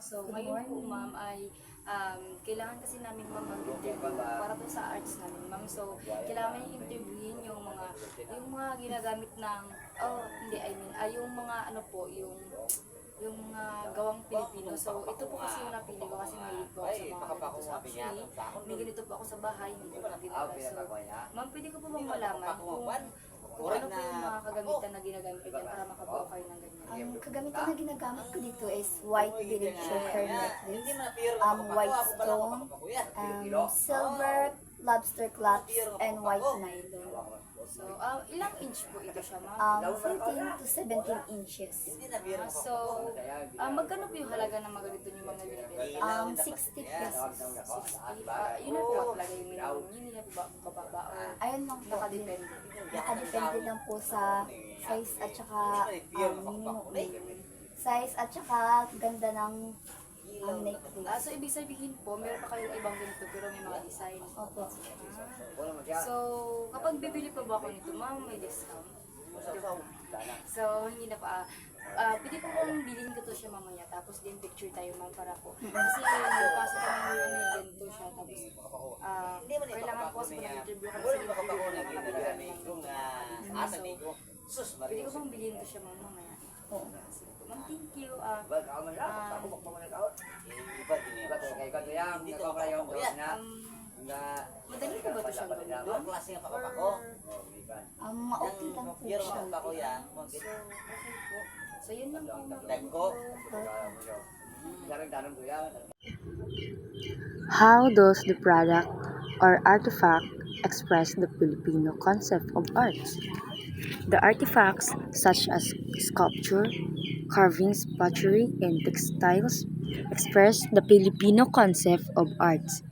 So, ngayon po ma'am ay kailangan kasi namin ma'am mag-interview para po sa arts namin ma'am. So, kailangan namin interviewin yung mga ginagamit ng, hindi, I mean, yung mga ano po, yung mga gawang Pilipino. So, ito po kasi yung napili ko kasi mahilig po ako sa mga ganito. So, actually, may ganito po ako sa bahay, hindi ko na dinala. So, ma'am, pwede ko po bang malaman kung ano po yung mga kagamitan na ginagamit ko dyan para makabuo kayo ng ganyan? Ang kagamitan na ginagamit ko dito is white beaded choker necklace, white stone, silver lobster clasp, and white nylon. So, ilang inch po ito siya, ma'am? 14 to 17 inches. So, magkano po yung halaga ng mga ganito yung mga binibili? 60 pesos. 60. Yun na po talaga yung minimum. Yun na po ba bababa or Ayun lang po. nakadepende? Nakadepende lang po sa size at saka minimum size at saka ganda ng necklace. So, ibig sabihin po, meron pa kayong ibang ganito pero may mga design. Opo. So, kapag bibili pa ba ako nito, ma'am, may discount? So, hindi na pa. Pwede po kong bilhin ko to siya mamaya, tapos din picture tayo ma'am para po. Kasi nagpasok kami ng ganito siya, tapos kailangan po kasi pag-interview kami sa interview na nakabili kami ng ganito. So, pwede ko pong bilhin ko siya ma'am mamaya. Oo. Ma'am, thank you. Madali po ba ito siyang gawin, ma'am? Okay lang po siya. So, yun lang po, ma'am. How does the product or artifact express the Filipino concept of arts? The artifacts, such as sculpture, carvings, pottery, and textiles, express the Filipino concept of arts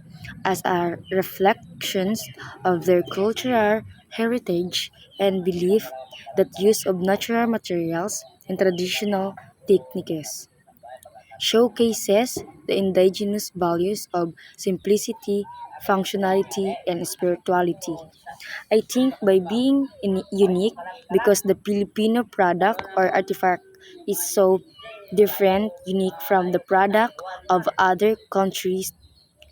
as a reflections of their cultural heritage and belief that use of natural materials and traditional techniques showcases the indigenous values of simplicity, functionality, and spirituality. I think by being unique, because the Filipino product or artifact is so different, unique from the product of other countries,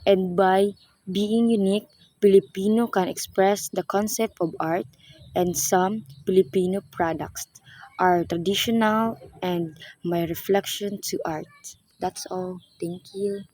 and by being unique, Filipino can express the concept of art, and some Filipino products are traditional and my reflection to art. That's all. Thank you.